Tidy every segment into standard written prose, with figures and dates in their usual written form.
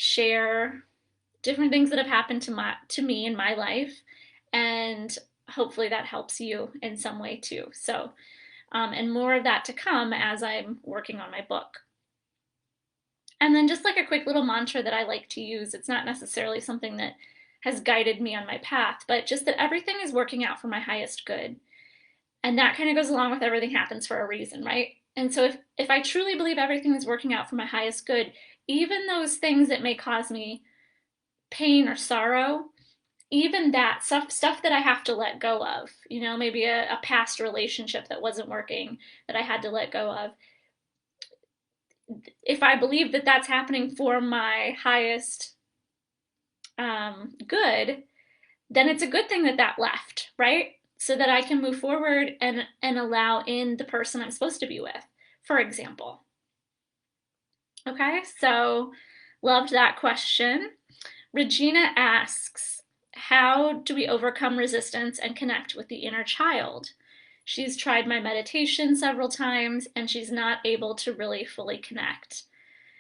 share different things that have happened to me in my life, and hopefully that helps you in some way too. So, and more of that to come as I'm working on my book. And then just like a quick little mantra that I like to use, it's not necessarily something that has guided me on my path, but just that everything is working out for my highest good. And that kind of goes along with everything happens for a reason, right? And so if I truly believe everything is working out for my highest good, even those things that may cause me pain or sorrow, even that stuff that I have to let go of, you know, maybe a past relationship that wasn't working that I had to let go of. If I believe that that's happening for my highest good, then it's a good thing that that left, right? So that I can move forward and allow in the person I'm supposed to be with, for example. Okay, so loved that question. Regina asks, how do we overcome resistance and connect with the inner child? She's tried my meditation several times and she's not able to really fully connect.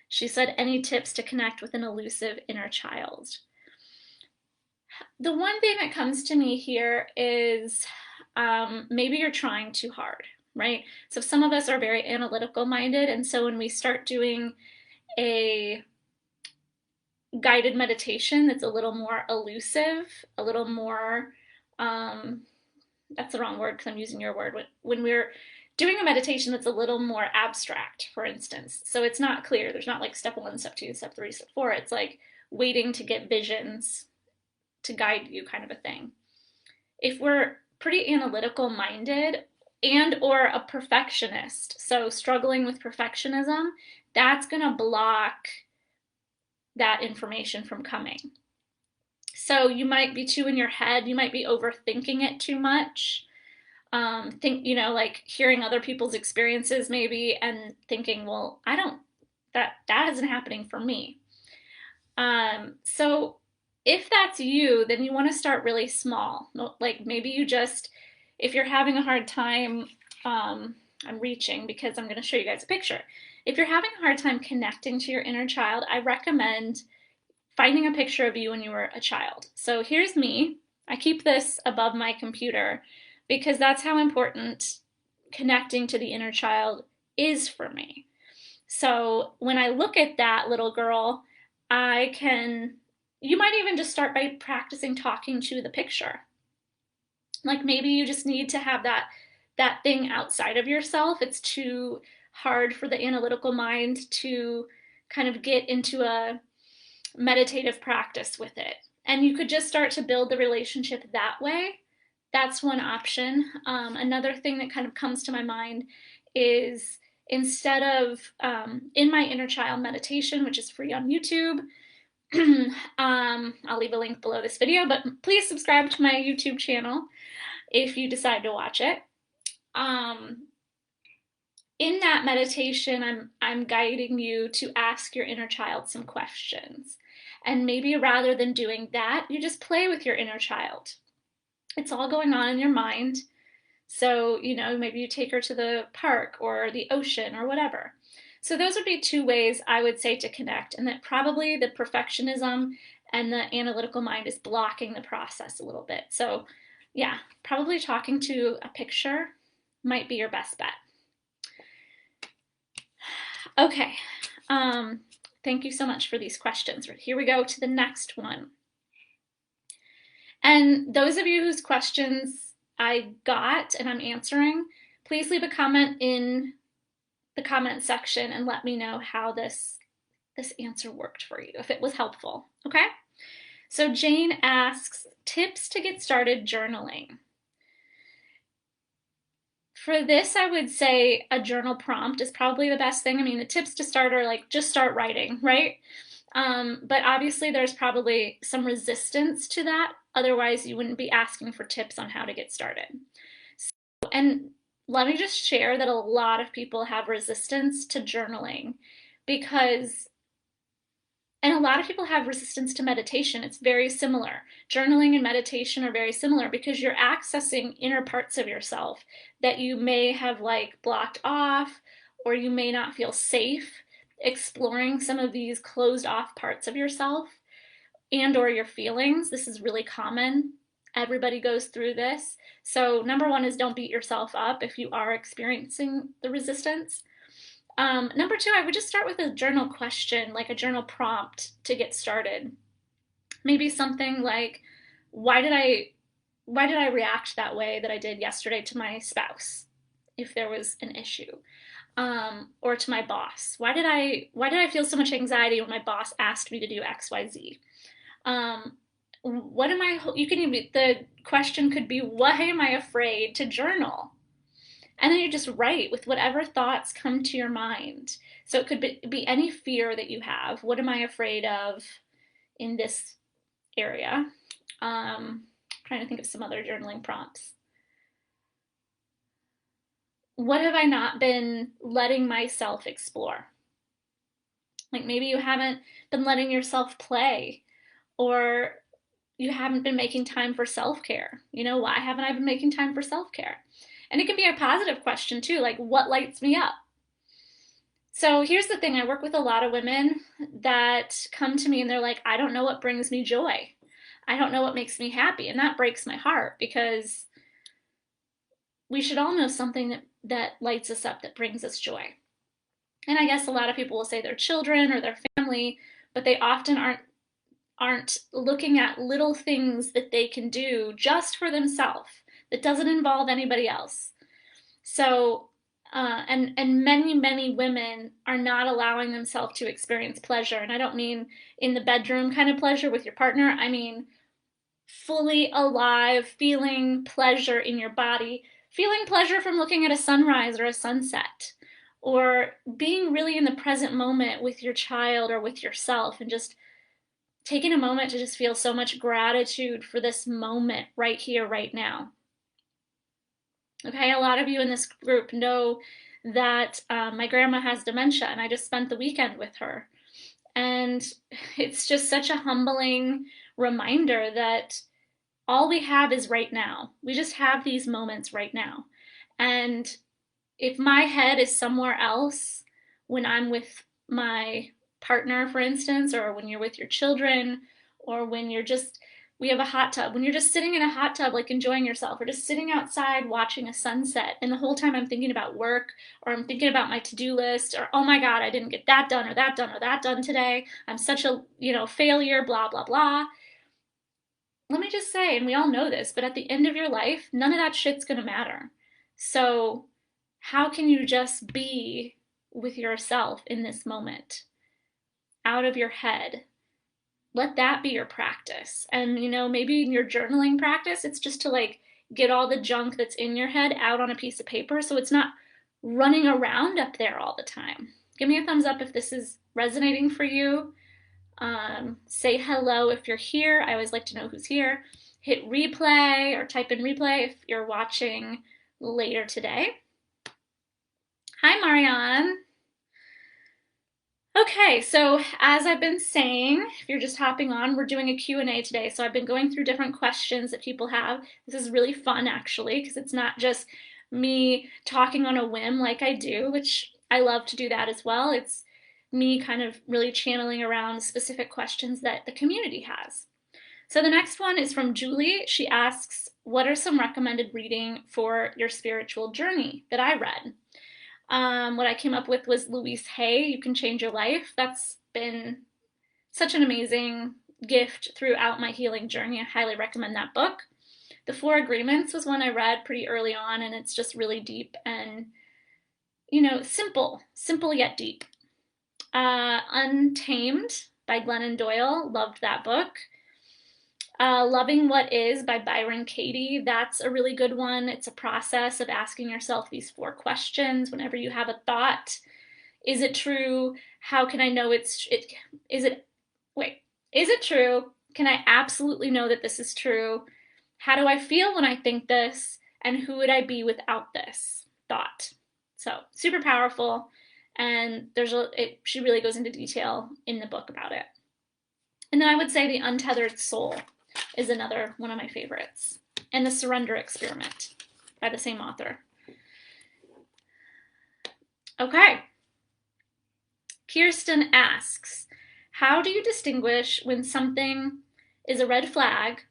She said, any tips to connect with an elusive inner child? The one thing that comes to me here is maybe you're trying too hard, right? So some of us are very analytical minded, and so when we start doing a guided meditation that's a little more elusive, a little more, that's the wrong word because I'm using your word. When we're doing a meditation that's a little more abstract, for instance, so it's not clear, there's not like step 1, step 2, step 3, step 4, it's like waiting to get visions to guide you kind of a thing. If we're pretty analytical minded and or a perfectionist, so struggling with perfectionism, that's going to block that information from coming. So you might be too in your head, you might be overthinking it too much. You know, like hearing other people's experiences maybe and thinking, well, that isn't happening for me. So if that's you, then you want to start really small. Like maybe you just, if you're having a hard time, I'm reaching because I'm going to show you guys a picture. If you're having a hard time connecting to your inner child, I recommend finding a picture of you when you were a child. So here's me. I keep this above my computer because that's how important connecting to the inner child is for me. So when I look at that little girl, you might even just start by practicing talking to the picture. Like maybe you just need to have that thing outside of yourself. It's too hard for the analytical mind to kind of get into a meditative practice with it. And you could just start to build the relationship that way. That's one option. Another thing that kind of comes to my mind is instead of in my inner child meditation, which is free on YouTube, I'll leave a link below this video, but please subscribe to my YouTube channel if you decide to watch it. In that meditation, I'm guiding you to ask your inner child some questions. And maybe rather than doing that, you just play with your inner child. It's all going on in your mind. So, you know, maybe you take her to the park or the ocean or whatever. So those would be two ways I would say to connect, and that probably the perfectionism and the analytical mind is blocking the process a little bit. So yeah, probably talking to a picture might be your best bet. Okay, thank you so much for these questions. Here we go to the next one. And those of you whose questions I got and I'm answering, please leave a comment in the comment section and let me know how this answer worked for you, if it was helpful, okay? So Jane asks, tips to get started journaling. For this, I would say a journal prompt is probably the best thing. I mean, the tips to start are like, just start writing, right? But obviously there's probably some resistance to that. Otherwise, you wouldn't be asking for tips on how to get started. So, and let me just share that a lot of people have resistance to journaling because, and a lot of people have resistance to meditation. It's very similar. Journaling and meditation are very similar because you're accessing inner parts of yourself that you may have like blocked off or you may not feel safe exploring some of these closed off parts of yourself and or your feelings. This is really common. Everybody goes through this. So number one is don't beat yourself up if you are experiencing the resistance. Number two, I would just start with a journal question, like a journal prompt to get started. Maybe something like, why did I react that way that I did yesterday to my spouse, if there was an issue, or to my boss? Why did I feel so much anxiety when my boss asked me to do X, Y, Z? What am I? You can even, the question could be, why am I afraid to journal? And then you just write with whatever thoughts come to your mind. So it could be any fear that you have. What am I afraid of in this area? Trying to think of some other journaling prompts. What have I not been letting myself explore? Like maybe you haven't been letting yourself play, or you haven't been making time for self-care. Why haven't I been making time for self-care? And it can be a positive question too, like what lights me up? So here's the thing, I work with a lot of women that come to me and they're like, I don't know what brings me joy. I don't know what makes me happy. And that breaks my heart, because we should all know something that lights us up, that brings us joy. And I guess a lot of people will say their children or their family, but they often aren't looking at little things that they can do just for themselves that doesn't involve anybody else. So, and many women are not allowing themselves to experience pleasure. And I don't mean in the bedroom kind of pleasure with your partner. I mean fully alive, feeling pleasure in your body, feeling pleasure from looking at a sunrise or a sunset, or being really in the present moment with your child or with yourself, and just taking a moment to just feel so much gratitude for this moment right here, right now. Okay, a lot of you in this group know that my grandma has dementia, and I just spent the weekend with her. And it's just such a humbling reminder that all we have is right now. We just have these moments right now. And if my head is somewhere else when I'm with my partner, for instance, or when you're with your children, or when we have a hot tub, when you're just sitting in a hot tub, like enjoying yourself, or just sitting outside watching a sunset, and the whole time I'm thinking about work, or I'm thinking about my to-do list, or oh my God, I didn't get that done, or that done, or that done today. I'm such a, failure, blah, blah, blah. Let me just say, and we all know this, but at the end of your life, none of that shit's gonna matter. So how can you just be with yourself in this moment, out of your head? Let that be your practice. And maybe in your journaling practice, it's just to get all the junk that's in your head out on a piece of paper, so it's not running around up there all the time. Give me a thumbs up if this is resonating for you. Say hello if you're here. I always like to know who's here. Hit replay or type in replay if you're watching later today. Hi, Marianne. Okay, so as I've been saying, if you're just hopping on, we're doing a Q&A today. So I've been going through different questions that people have. This is really fun, actually, because it's not just me talking on a whim like I do, which I love to do that as well. It's me kind of really channeling around specific questions that the community has. So the next one is from Julie. She asks, what are some recommended reading for your spiritual journey that I read? What I came up with was Louise Hay, You Can Change Your Life. That's been such an amazing gift throughout my healing journey. I highly recommend that book. The Four Agreements was one I read pretty early on, and it's just really deep and, simple yet deep. Untamed by Glennon Doyle, loved that book. Loving What Is by Byron Katie, that's a really good one. It's a process of asking yourself these 4 questions whenever you have a thought. Is it true? How can I know is it true? Can I absolutely know that this is true? How do I feel when I think this? And who would I be without this thought? So super powerful. And she really goes into detail in the book about it. And then I would say The Untethered Soul is another one of my favorites. And The Surrender Experiment by the same author. Okay. Kirsten asks, how do you distinguish when something is a red flag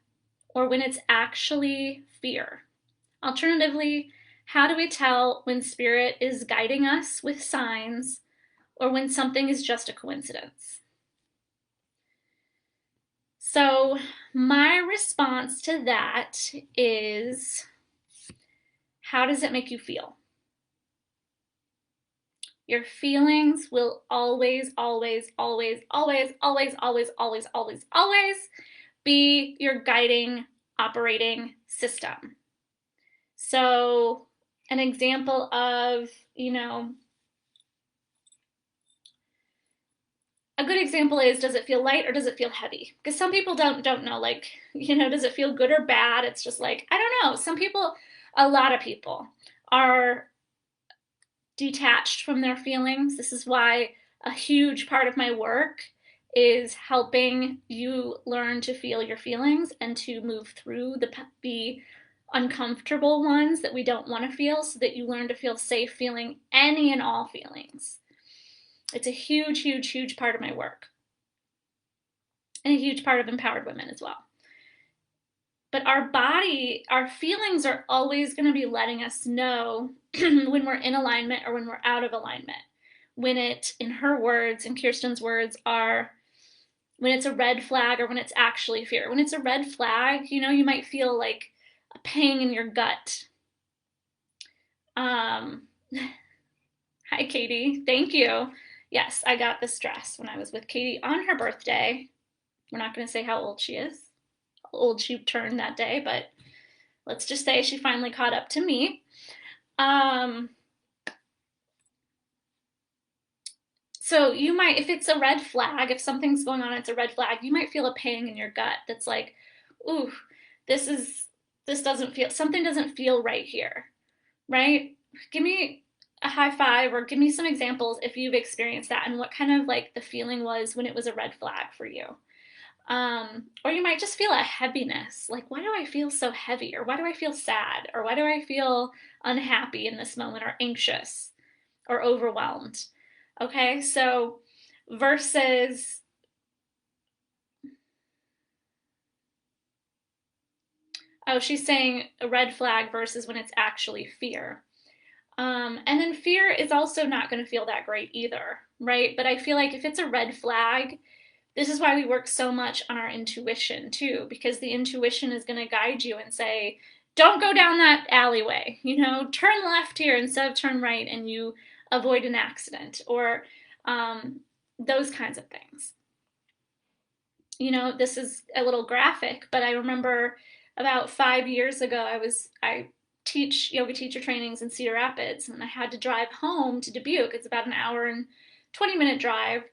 or when it's actually fear? Alternatively, how do we tell when spirit is guiding us with signs or when something is just a coincidence? So my response to that is, how does it make you feel? Your feelings will always, always, always, always, always, always, always, always, always be your guiding operating system. So an example of, a good example is, does it feel light or does it feel heavy? Because some people don't know, like, does it feel good or bad? It's just like, I don't know. Some people, a lot of people are detached from their feelings. This is why a huge part of my work is helping you learn to feel your feelings and to move through the uncomfortable ones that we don't want to feel, so that you learn to feel safe feeling any and all feelings. It's a huge, huge, huge part of my work, and a huge part of Empowered Women as well. But our body, our feelings are always going to be letting us know when we're in alignment or when we're out of alignment. When it, in her words, in Kirsten's words, are when it's a red flag or when it's actually fear. When it's a red flag, you might feel like a pang in your gut. Hi, Katie. Thank you. Yes, I got this dress when I was with Katie on her birthday. We're not going to say how old she is, how old she turned that day, but let's just say she finally caught up to me. So you might, if it's a red flag, if something's going on, it's a red flag, you might feel a pang in your gut that's like, ooh, this doesn't feel, something doesn't feel right here, right? Give me a high five or give me some examples if you've experienced that and what kind of like the feeling was when it was a red flag for you. Or you might just feel a heaviness, like, why do I feel so heavy? Or why do I feel sad? Or why do I feel unhappy in this moment, or anxious or overwhelmed? Okay, so versus, oh, she's saying a red flag versus when it's actually fear. And then fear is also not going to feel that great either, right? But I feel like if it's a red flag, this is why we work so much on our intuition too, because the intuition is going to guide you and say, don't go down that alleyway, turn left here instead of turn right, and you avoid an accident, or those kinds of things. This is a little graphic, but I remember about 5 years ago, I teach yoga teacher trainings in Cedar Rapids, and I had to drive home to Dubuque. It's about an hour and 20-minute drive,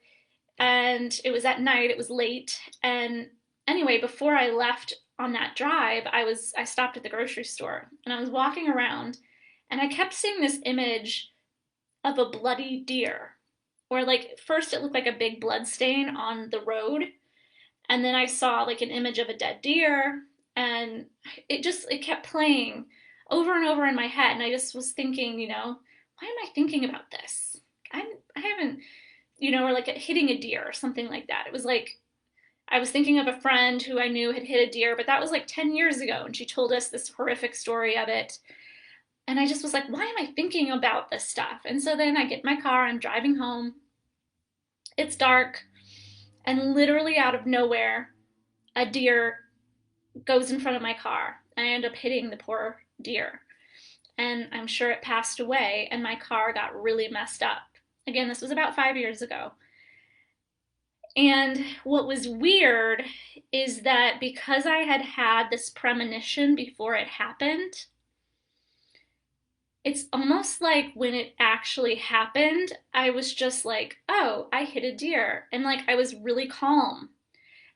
and it was at night, it was late, and anyway, before I left on that drive, I stopped at the grocery store, and I was walking around, and I kept seeing this image of a bloody deer, or like, first it looked like a big blood stain on the road, and then I saw like an image of a dead deer, and it kept playing over and over in my head, and I just was thinking, why am I thinking about this? I haven't, or like hitting a deer or something like that. It was like I was thinking of a friend who I knew had hit a deer, but that was like 10 years ago, and she told us this horrific story of it. And I just was like, why am I thinking about this stuff? And so then I get in my car, I'm driving home. It's dark, and literally out of nowhere, a deer goes in front of my car. And I end up hitting the poor deer. And I'm sure it passed away, and my car got really messed up. Again, this was about 5 years ago. And what was weird is that because I had had this premonition before it happened, it's almost like when it actually happened, I was just like, oh, I hit a deer. And like, I was really calm.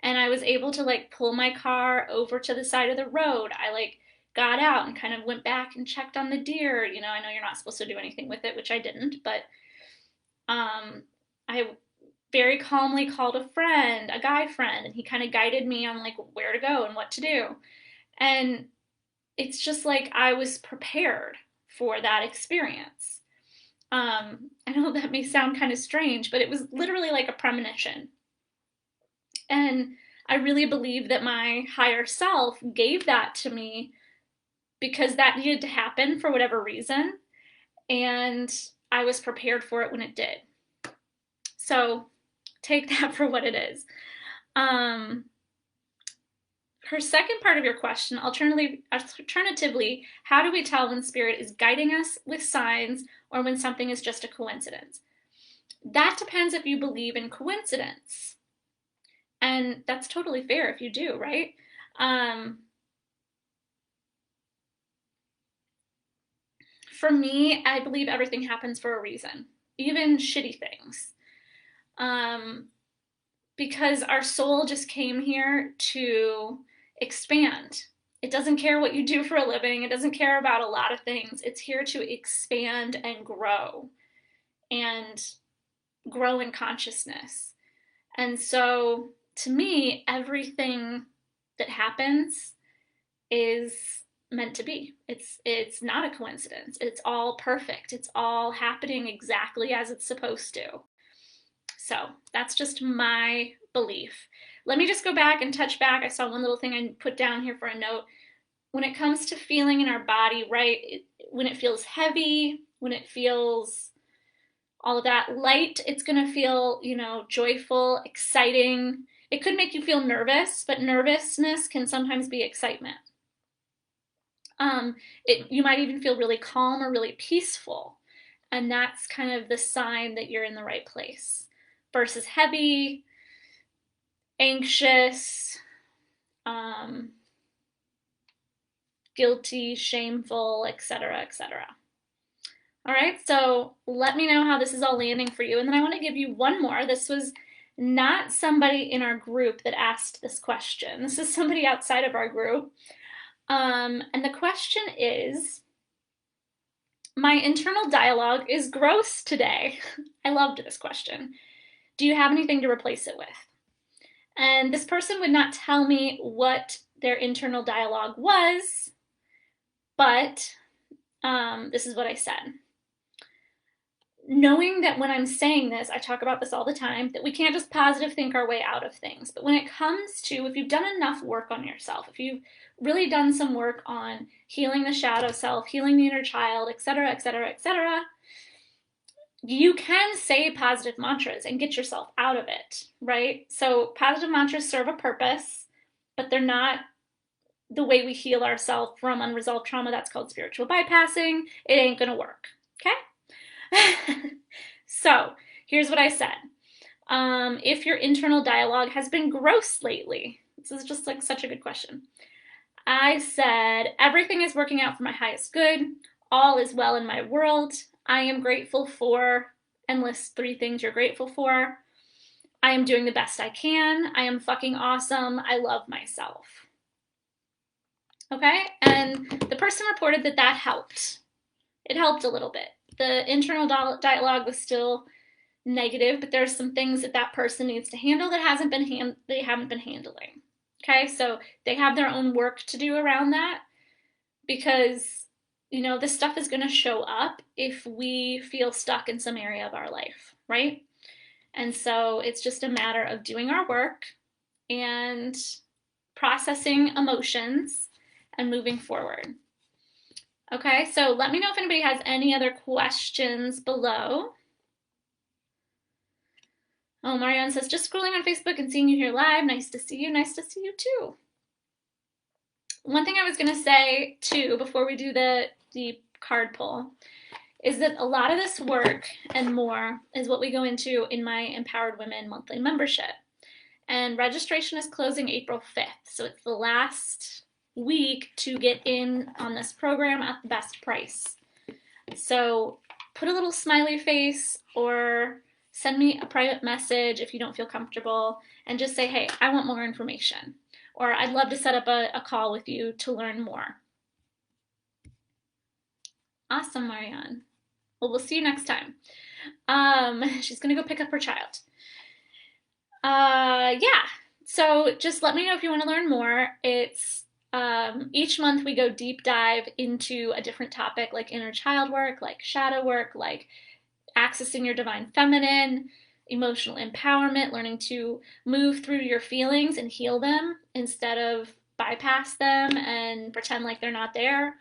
And I was able to like pull my car over to the side of the road. I like got out and kind of went back and checked on the deer. I know you're not supposed to do anything with it, which I didn't, but I very calmly called a friend, a guy friend, and he kind of guided me on like where to go and what to do. And it's just like I was prepared for that experience. I know that may sound kind of strange, but it was literally like a premonition. And I really believe that my higher self gave that to me because that needed to happen for whatever reason. And I was prepared for it when it did. So take that for what it is. Her second part of your question, alternatively, how do we tell when spirit is guiding us with signs or when something is just a coincidence? That depends if you believe in coincidence. And that's totally fair if you do, right? For me, I believe everything happens for a reason, even shitty things. Because our soul just came here to expand. It doesn't care what you do for a living. It doesn't care about a lot of things. It's here to expand and grow in consciousness. And so to me, everything that happens is meant to be. It's not a coincidence. It's all perfect. It's all happening exactly as it's supposed to. So that's just my belief. Let me just go back and touch back. I saw one little thing I put down here for a note. When it comes to feeling in our body, right, when it feels heavy, when it feels all of that light, it's going to feel, joyful, exciting. It could make you feel nervous, but nervousness can sometimes be excitement. You might even feel really calm or really peaceful. And that's kind of the sign that you're in the right place. Versus heavy, anxious, guilty, shameful, etc., etc. All right, so let me know how this is all landing for you. And then I want to give you one more. This was not somebody in our group that asked this question. This is somebody outside of our group. And the question is, my internal dialogue is gross today. I loved this question. Do you have anything to replace it with? And this person would not tell me what their internal dialogue was, but this is what I said. Knowing that when I'm saying this, I talk about this all the time, that we can't just positive think our way out of things. But when it comes to, if you've done enough work on yourself, if you've really done some work on healing the shadow self, healing the inner child, etc., etc., etc., you can say positive mantras and get yourself out of it, right? So positive mantras serve a purpose, but they're not the way we heal ourselves from unresolved trauma. That's called spiritual bypassing. It ain't gonna work, okay? So here's what I said. If your internal dialogue has been gross lately, this is just like such a good question. I said, everything is working out for my highest good. All is well in my world. I am grateful for, and list 3 things you're grateful for. I am doing the best I can. I am fucking awesome. I love myself. Okay? And the person reported that that helped. It helped a little bit. The internal dialogue was still negative, but there's some things that that person needs to handle that they haven't been handling. Okay? So they have their own work to do around that because this stuff is going to show up if we feel stuck in some area of our life, right? And so it's just a matter of doing our work and processing emotions and moving forward. Okay, so let me know if anybody has any other questions below. Oh, Marianne says, just scrolling on Facebook and seeing you here live. Nice to see you. Nice to see you too. One thing I was going to say too before we do the card pull is that a lot of this work and more is what we go into in my Empowered Women monthly membership. And registration is closing April 5th. So it's the last week to get in on this program at the best price. So put a little smiley face or send me a private message if you don't feel comfortable and just say, hey, I want more information. Or I'd love to set up a call with you to learn more. Awesome, Marianne. Well, we'll see you next time. She's gonna go pick up her child. Yeah, so just let me know if you want to learn more. It's each month we go deep dive into a different topic, like inner child work, like shadow work, like accessing your divine feminine, emotional empowerment, learning to move through your feelings and heal them instead of bypass them and pretend like they're not there.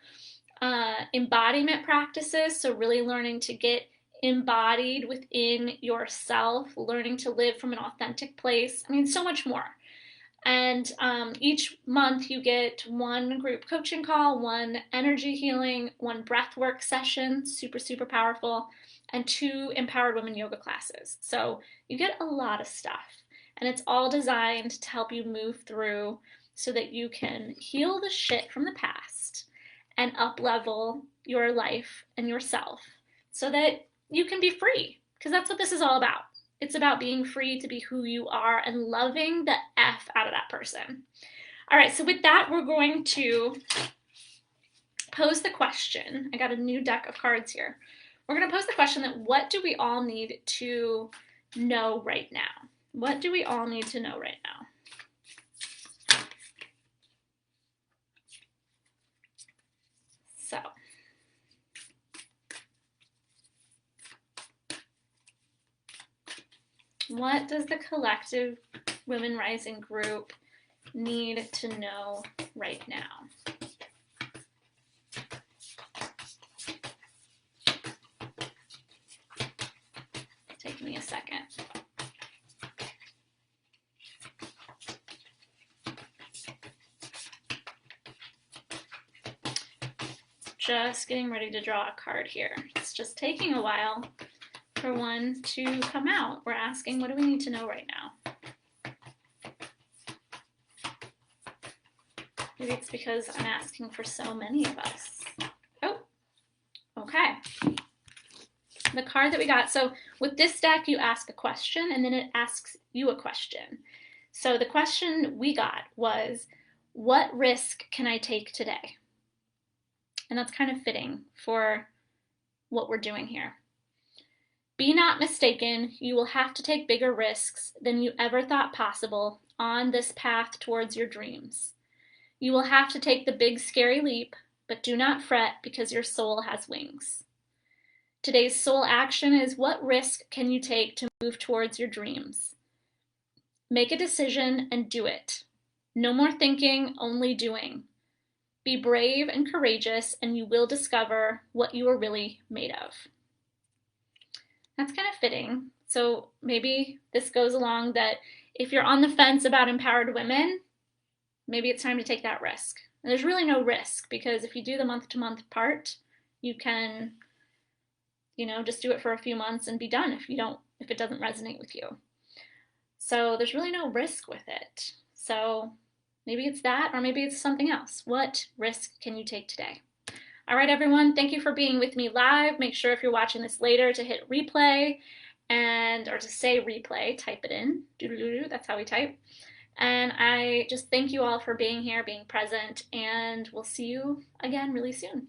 Embodiment practices, so really learning to get embodied within yourself, learning to live from an authentic place. I mean, so much more. And each month you get one group coaching call, one energy healing, one breathwork session, super, super powerful, and 2 empowered women yoga classes. So you get a lot of stuff, and it's all designed to help you move through so that you can heal the shit from the past and up level your life and yourself so that you can be free, because that's what this is all about. It's about being free to be who you are and loving the F out of that person. All right, so with that, we're going to pose the question. I got a new deck of cards here. We're going to pose the question that what do we all need to know right now? What do we all need to know right now? So, what does the collective Women Rising group need to know right now? Take me a second. Just getting ready to draw a card here. It's just taking a while for one to come out. We're asking, what do we need to know right now? Maybe it's because I'm asking for so many of us. Oh, okay. The card that we got, so with this deck, you ask a question and then it asks you a question. So the question we got was, what risk can I take today? And that's kind of fitting for what we're doing here. Be not mistaken, you will have to take bigger risks than you ever thought possible on this path towards your dreams. You will have to take the big scary leap, but do not fret because your soul has wings. Today's soul action is, what risk can you take to move towards your dreams? Make a decision and do it. No more thinking, only doing. Be brave and courageous, and you will discover what you are really made of. That's kind of fitting. So maybe this goes along that if you're on the fence about empowered women, maybe it's time to take that risk. And there's really no risk, because if you do the month-to-month part, you can, just do it for a few months and be done if it doesn't resonate with you. So there's really no risk with it. So maybe it's that, or maybe it's something else. What risk can you take today? All right, everyone, thank you for being with me live. Make sure if you're watching this later to hit replay or to say replay, type it in. That's how we type. And I just thank you all for being here, being present, and we'll see you again really soon.